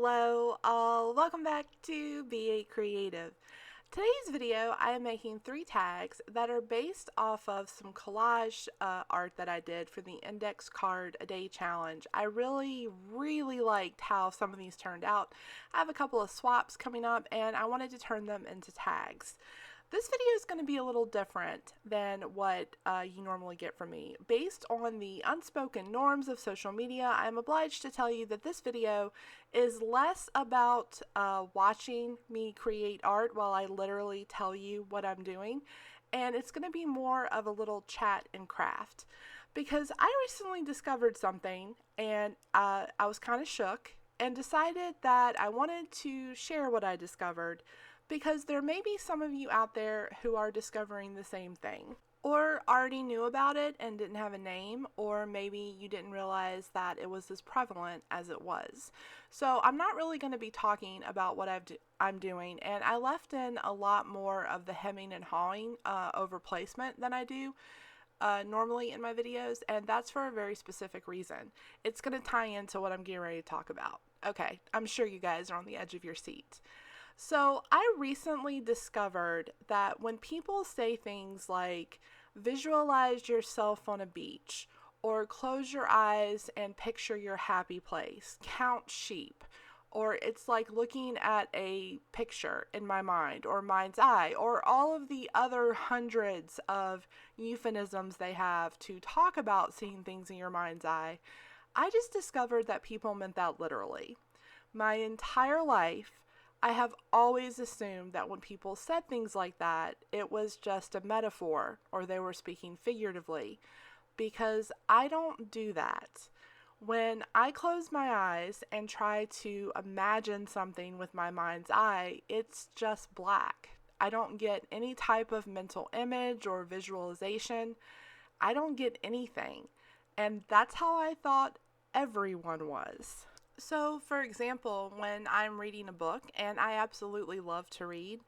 Hello all, welcome back to Be A Creative. Today's video I am making 3 tags that are based off of some collage art that I did for the Index Card a Day Challenge. I really liked how some of these turned out. I have a couple of swaps coming up and I wanted to turn them into tags. This video is going to be a little different than what you normally get from me. Based on the unspoken norms of social media, I'm obliged to tell you that this video is less about watching me create art while I literally tell you what I'm doing, and it's going to be more of a little chat and craft. Because I recently discovered something, and I was kind of shook, and decided that I wanted to share what I discovered, because there may be some of you out there who are discovering the same thing, or already knew about it and didn't have a name, or maybe you didn't realize that it was as prevalent as it was. So I'm not really going to be talking about what I'm doing, and I left in a lot more of the hemming and hawing over placement than I do normally in my videos, and that's for a very specific reason. It's going to tie into what I'm getting ready to talk about. Okay, I'm sure you guys are on the edge of your seat. So I recently discovered that when people say things like visualize yourself on a beach, or close your eyes and picture your happy place, count sheep, or it's like looking at a picture in my mind or mind's eye, or all of the other hundreds of euphemisms they have to talk about seeing things in your mind's eye, I just discovered that people meant that literally. My entire life, I have always assumed that when people said things like that, it was just a metaphor or they were speaking figuratively, because I don't do that. When I close my eyes and try to imagine something with my mind's eye, it's just black. I don't get any type of mental image or visualization. I don't get anything. And that's how I thought everyone was. So, for example, when I'm reading a book, and I absolutely love to read,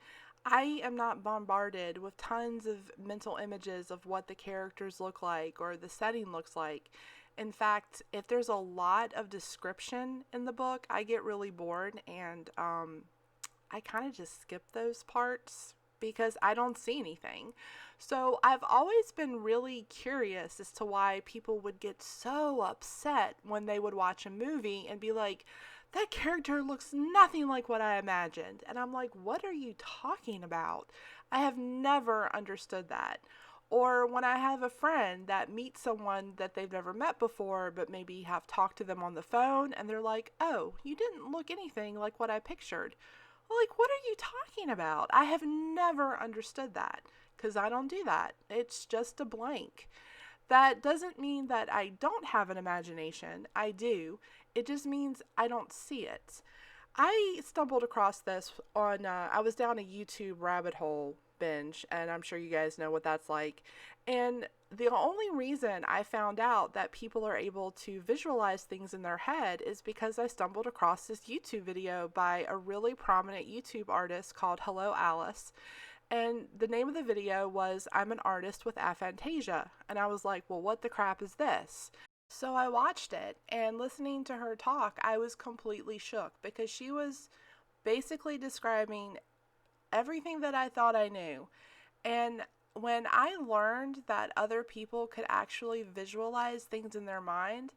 I am not bombarded with tons of mental images of what the characters look like or the setting looks like. In fact, if there's a lot of description in the book, I get really bored, and I kind of just skip those parts because I don't see anything. So I've always been really curious as to why people would get so upset when they would watch a movie and be like, that character looks nothing like what I imagined. And I'm like, what are you talking about? I have never understood that. Or when I have a friend that meets someone that they've never met before, but maybe have talked to them on the phone, and they're like, oh, you didn't look anything like what I pictured. Well, like, what are you talking about? I have never understood that, because I don't do that. It's just a blank. That doesn't mean that I don't have an imagination. I do. It just means I don't see it. I stumbled across this on, I was down a YouTube rabbit hole binge, and I'm sure you guys know what that's like. And the only reason I found out that people are able to visualize things in their head is because I stumbled across this YouTube video by a really prominent YouTube artist called Hello Alice. And the name of the video was I'm an artist with aphantasia. And I was like, well, what the crap is this? So I watched it, and listening to her talk, I was completely shook because she was basically describing everything that I thought I knew. And when I learned that other people could actually visualize things in their mind,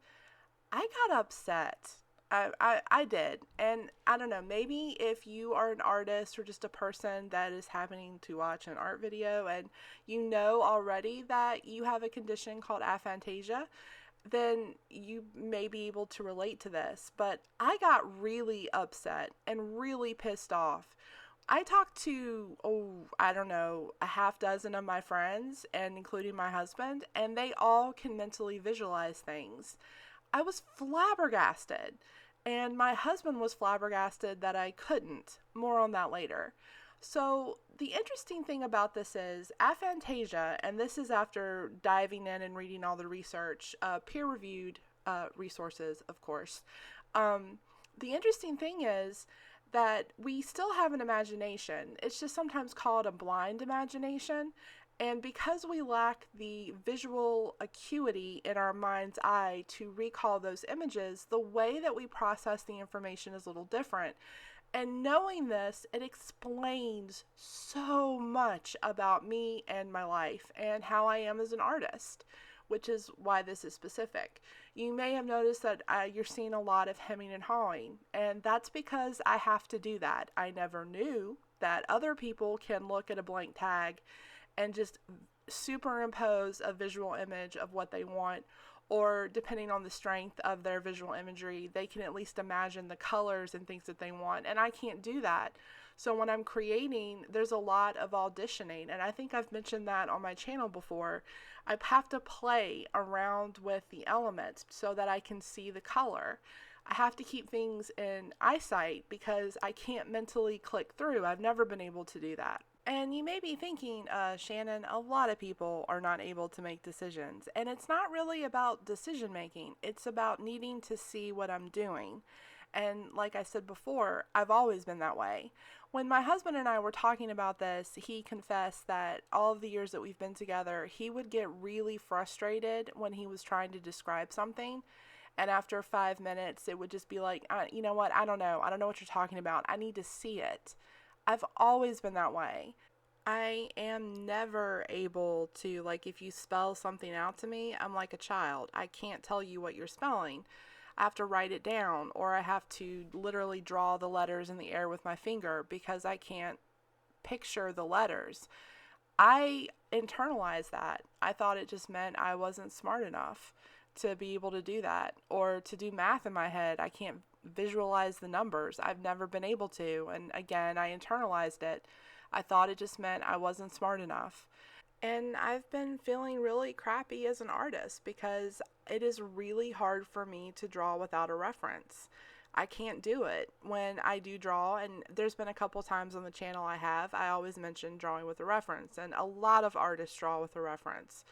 I got upset. I did. And I don't know, maybe if you are an artist or just a person that is happening to watch an art video and you know already that you have a condition called aphantasia, then you may be able to relate to this. But I got really upset and really pissed off. I talked to, I don't know, a half dozen of my friends, and including my husband, and they all can mentally visualize things. I was flabbergasted, and my husband was flabbergasted that I couldn't. More on that later. So the interesting thing about this is aphantasia, and this is after diving in and reading all the research, peer-reviewed resources, of course. The interesting thing is that we still have an imagination. It's just sometimes called a blind imagination. And because we lack the visual acuity in our mind's eye to recall those images, the way that we process the information is a little different. And knowing this, it explains so much about me and my life and how I am as an artist, which is why this is specific. You may have noticed that you're seeing a lot of hemming and hawing, and that's because I have to do that. I never knew that other people can look at a blank tag and just superimpose a visual image of what they want, or depending on the strength of their visual imagery, they can at least imagine the colors and things that they want, and I can't do that. So when I'm creating, there's a lot of auditioning, and I think I've mentioned that on my channel before. I have to play around with the elements so that I can see the color. I have to keep things in eyesight because I can't mentally click through. I've never been able to do that. And you may be thinking, Shannon, a lot of people are not able to make decisions. And it's not really about decision making. It's about needing to see what I'm doing. And like I said before, I've always been that way. When my husband and I were talking about this, he confessed that all of the years that we've been together, he would get really frustrated when he was trying to describe something. And after 5 minutes, it would just be like, you know what? I don't know. I don't know what you're talking about. I need to see it. I've always been that way. I am never able to, like, if you spell something out to me, I'm like a child. I can't tell you what you're spelling. I have to write it down, or I have to literally draw the letters in the air with my finger because I can't picture the letters. I internalized that. I thought it just meant I wasn't smart enough to be able to do that, or to do math in my head. I can't visualize the numbers. I've never been able to. And again, I internalized it. I thought it just meant I wasn't smart enough. And I've been feeling really crappy as an artist because it is really hard for me to draw without a reference. I can't do it when I do draw, and there's been a couple times on the channel I always mention drawing with a reference, and a lot of artists draw with a reference,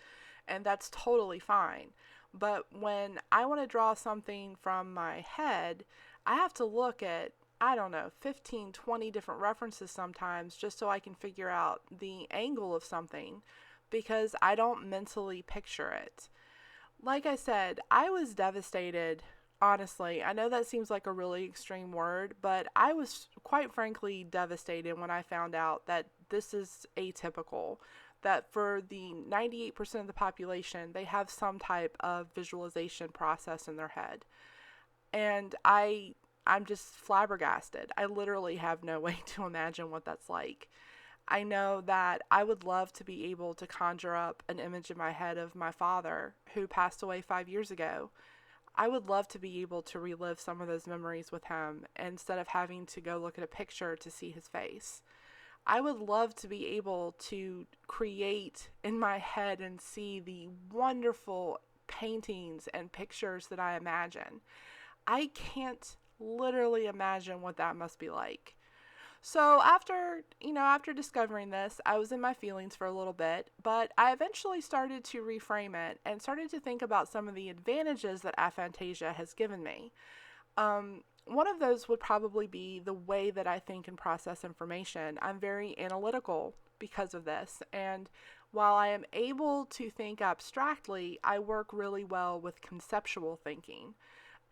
and that's totally fine. But when I want to draw something from my head, I have to look at, I don't know, 15, 20 different references sometimes just so I can figure out the angle of something because I don't mentally picture it. Like I said, I was devastated, honestly. I know that seems like a really extreme word, but I was quite frankly devastated when I found out that this is atypical. That for the 98% of the population, they have some type of visualization process in their head. And I'm just flabbergasted. I literally have no way to imagine what that's like. I know that I would love to be able to conjure up an image in my head of my father who passed away 5 years ago. I would love to be able to relive some of those memories with him instead of having to go look at a picture to see his face. I would love to be able to create in my head and see the wonderful paintings and pictures that I imagine. I can't literally imagine what that must be like. So after discovering this, I was in my feelings for a little bit, but I eventually started to reframe it and started to think about some of the advantages that aphantasia has given me. One of those would probably be the way that I think and process information. I'm very analytical because of this, and while I am able to think abstractly, I work really well with conceptual thinking.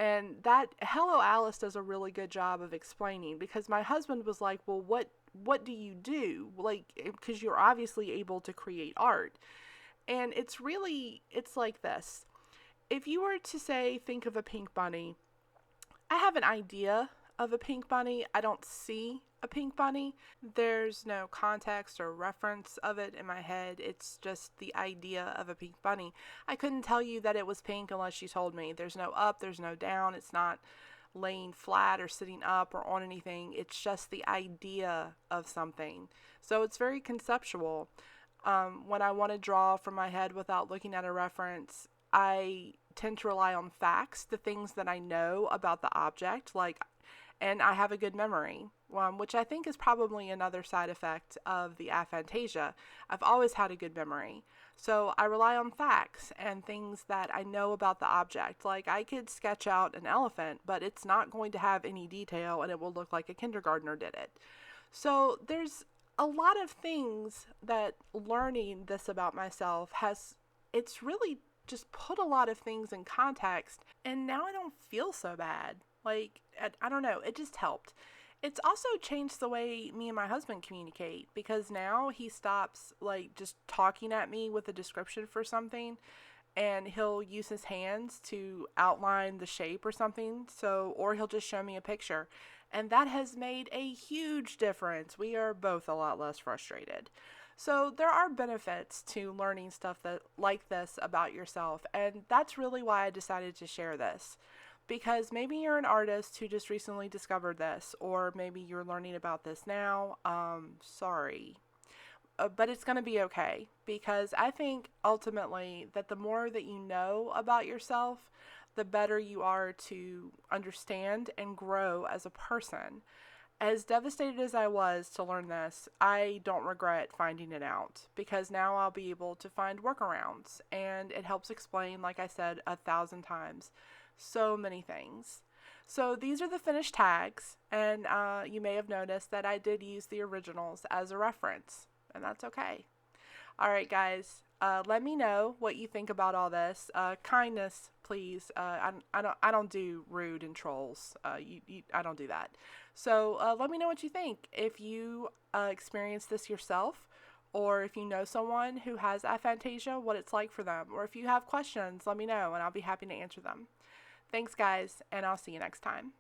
And that Hello Alice does a really good job of explaining, because my husband was like, well, what do you do? Like, because you're obviously able to create art. And it's like this. If you were to say, think of a pink bunny, I have an idea of a pink bunny. I don't see a pink bunny. There's no context or reference of it in my head. It's just the idea of a pink bunny. I couldn't tell you that it was pink unless you told me. There's no up, there's no down. It's not laying flat or sitting up or on anything. It's just the idea of something. So it's very conceptual. When I want to draw from my head without looking at a reference, I tend to rely on facts, the things that I know about the object, and I have a good memory, which I think is probably another side effect of the aphantasia. I've always had a good memory. So I rely on facts and things that I know about the object. Like, I could sketch out an elephant, but it's not going to have any detail and it will look like a kindergartner did it. So there's a lot of things that learning this about myself it's really just put a lot of things in context, and now I don't feel so bad. Like, I don't know, it just helped. It's also changed the way me and my husband communicate, because now he stops like just talking at me with a description for something, and he'll use his hands to outline the shape or something. So, or he'll just show me a picture. And that has made a huge difference. We are both a lot less frustrated. So, there are benefits to learning stuff that like this about yourself, and that's really why I decided to share this. Because maybe you're an artist who just recently discovered this, or maybe you're learning about this now. Sorry, but it's going to be okay, because I think ultimately that the more that you know about yourself, the better you are to understand and grow as a person. As devastated as I was to learn this, I don't regret finding it out, because now I'll be able to find workarounds, and it helps explain, like I said 1,000 times, so many things. So these are the finished tags, and you may have noticed that I did use the originals as a reference, and that's okay. All right, guys. Let me know what you think about all this. Kindness, please. I don't do rude and trolls. I don't do that. So let me know what you think. If you experience this yourself, or if you know someone who has aphantasia, what it's like for them. Or if you have questions, let me know, and I'll be happy to answer them. Thanks, guys, and I'll see you next time.